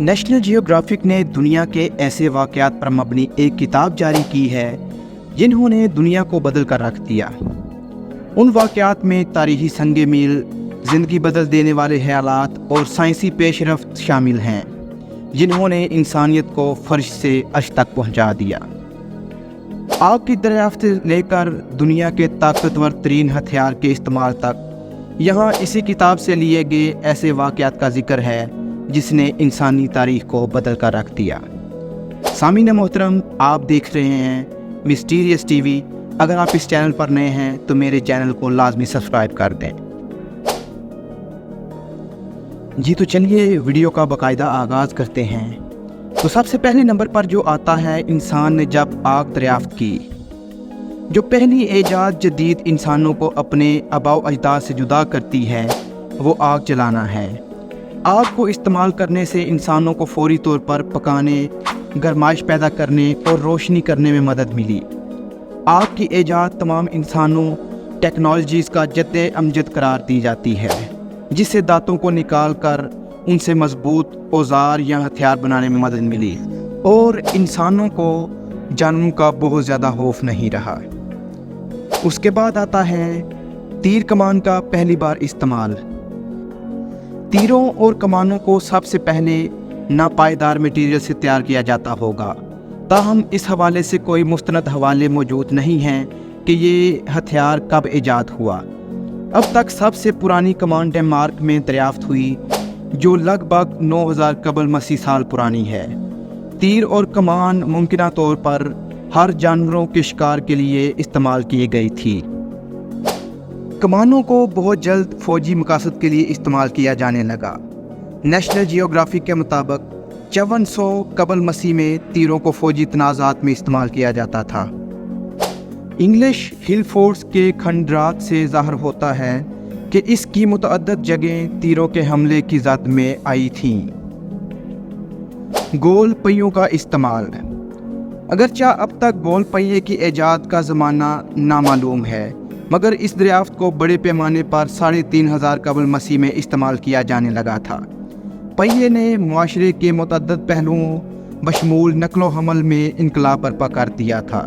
National geographic نے دنیا کے ایسے واقعات پر مبنی ایک کتاب جاری کی ہے جنہوں نے دنیا کو بدل کر رکھ دیا۔ ان واقعات میں تاریخی سنگ میل، زندگی بدل دینے والے حالات اور سائنسی پیش رفت شامل ہیں جنہوں نے انسانیت کو فرش سے عرش تک پہنچا دیا۔ آگ کی دریافت سے لے کر دنیا کے طاقتور ترین ہتھیار کے استعمال تک، یہاں اسی کتاب سے لیے گئے ایسے واقعات کا ذکر ہے جس نے انسانی تاریخ کو بدل کر رکھ دیا۔ سامعین محترم، آپ دیکھ رہے ہیں مسٹیریس ٹی وی۔ اگر آپ اس چینل پر نئے ہیں تو میرے چینل کو لازمی سبسکرائب کر دیں۔ جی تو چلیے ویڈیو کا باقاعدہ آغاز کرتے ہیں۔ تو سب سے پہلے نمبر پر جو آتا ہے، انسان نے جب آگ دریافت کی۔ جو پہلی ایجاد جدید انسانوں کو اپنے آباء و اجداد سے جدا کرتی ہے وہ آگ جلانا ہے۔ آگ کو استعمال کرنے سے انسانوں کو فوری طور پر پکانے، گرمائش پیدا کرنے اور روشنی کرنے میں مدد ملی۔ آگ کی ایجاد تمام انسانوں ٹیکنالوجیز کا جد امجد قرار دی جاتی ہے، جس سے دانتوں کو نکال کر ان سے مضبوط اوزار یا ہتھیار بنانے میں مدد ملی، اور انسانوں کو جانوروں کا بہت زیادہ خوف نہیں رہا۔ اس کے بعد آتا ہے تیر کمان کا پہلی بار استعمال۔ تیروں اور کمانوں کو سب سے پہلے ناپائیدار مٹیریل سے تیار کیا جاتا ہوگا، تاہم اس حوالے سے کوئی مستند حوالے موجود نہیں ہیں کہ یہ ہتھیار کب ایجاد ہوا۔ اب تک سب سے پرانی کمان ڈنمارک میں دریافت ہوئی، جو لگ بھگ 9000 قبل مسیح سال پرانی ہے۔ تیر اور کمان ممکنہ طور پر ہر جانوروں کے شکار کے لیے استعمال کی گئی تھی۔ کمانوں کو بہت جلد فوجی مقاصد کے لیے استعمال کیا جانے لگا۔ نیشنل جیوگرافک کے مطابق 5400 قبل مسیح میں تیروں کو فوجی تنازعات میں استعمال کیا جاتا تھا۔ انگلش ہل فورس کے کھنڈرات سے ظاہر ہوتا ہے کہ اس کی متعدد جگہیں تیروں کے حملے کی زد میں آئی تھیں۔ گول پہیوں کا استعمال۔ اگرچہ اب تک گول پہیے کی ایجاد کا زمانہ نامعلوم ہے، مگر اس دریافت کو بڑے پیمانے پر 3500 قبل مسیح میں استعمال کیا جانے لگا تھا۔ پہیے نے معاشرے کے متعدد پہلوؤں بشمول نقل و حمل میں انقلاب برپا کر دیا تھا۔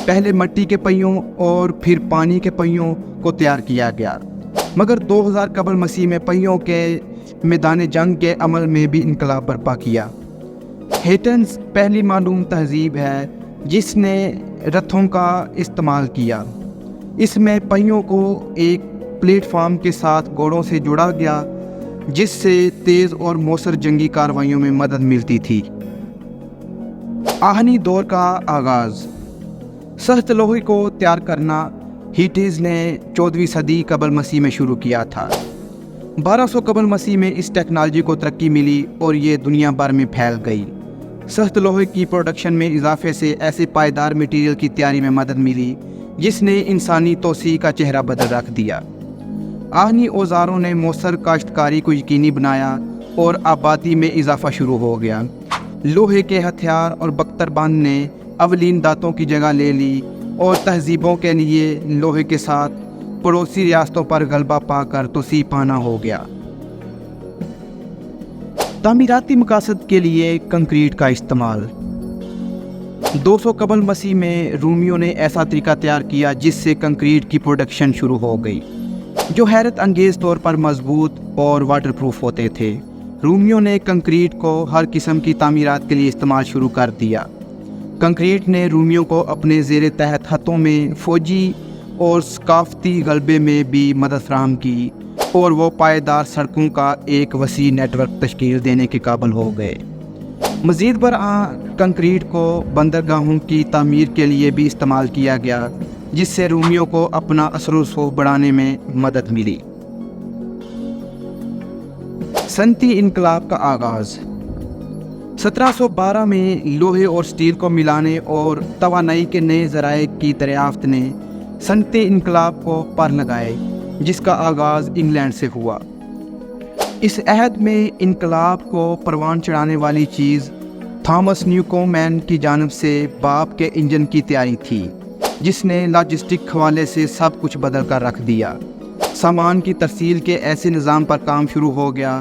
پہلے مٹی کے پہیوں اور پھر پانی کے پہیوں کو تیار کیا گیا، مگر 2000 قبل مسیح میں پہیوں کے میدان جنگ کے عمل میں بھی انقلاب برپا کیا۔ ہیٹنز پہلی معلوم تہذیب ہے جس نے رتھوں کا استعمال کیا۔ اس میں پہیوں کو ایک پلیٹ فارم کے ساتھ گھوڑوں سے جوڑا گیا، جس سے تیز اور مؤثر جنگی کارروائیوں میں مدد ملتی تھی۔ آہنی دور کا آغاز۔ سخت لوہے کو تیار کرنا ہیٹیز نے 14ویں صدی قبل مسیح میں شروع کیا تھا۔ 1200 قبل مسیح میں اس ٹیکنالوجی کو ترقی ملی اور یہ دنیا بھر میں پھیل گئی۔ سخت لوہے کی پروڈکشن میں اضافے سے ایسے پائیدار مٹیریل کی تیاری میں مدد ملی جس نے انسانی توسیع کا چہرہ بدل رکھ دیا۔ آہنی اوزاروں نے مؤثر کاشتکاری کو یقینی بنایا اور آبادی میں اضافہ شروع ہو گیا۔ لوہے کے ہتھیار اور بختر بند نے اولین دانتوں کی جگہ لے لی اور تہذیبوں کے لیے لوہے کے ساتھ پڑوسی ریاستوں پر غلبہ پا کر توسیع پانا ہو گیا۔ تعمیراتی مقاصد کے لیے کنکریٹ کا استعمال۔ 200 قبل مسیح میں رومیوں نے ایسا طریقہ تیار کیا جس سے کنکریٹ کی پروڈکشن شروع ہو گئی، جو حیرت انگیز طور پر مضبوط اور واٹر پروف ہوتے تھے۔ رومیوں نے کنکریٹ کو ہر قسم کی تعمیرات کے لیے استعمال شروع کر دیا۔ کنکریٹ نے رومیوں کو اپنے زیر تحت ہتھوں میں فوجی اور ثقافتی غلبے میں بھی مدد فراہم کی، اور وہ پائیدار سڑکوں کا ایک وسیع نیٹ ورک تشکیل دینے کے قابل ہو گئے۔ مزید برآں کنکریٹ کو بندرگاہوں کی تعمیر کے لیے بھی استعمال کیا گیا، جس سے رومیوں کو اپنا اثر و رسوخ بڑھانے میں مدد ملی۔ صنعتی انقلاب کا آغاز۔ 1712 میں لوہے اور سٹیل کو ملانے اور توانائی کے نئے ذرائع کی دریافت نے صنعتی انقلاب کو پر لگائے، جس کا آغاز انگلینڈ سے ہوا۔ اس عہد میں انقلاب کو پروان چڑھانے والی چیز تھامس نیوکومین کی جانب سے باپ کے انجن کی تیاری تھی، جس نے لاجسٹک حوالے سے سب کچھ بدل کر رکھ دیا۔ سامان کی ترسیل کے ایسے نظام پر کام شروع ہو گیا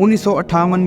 1958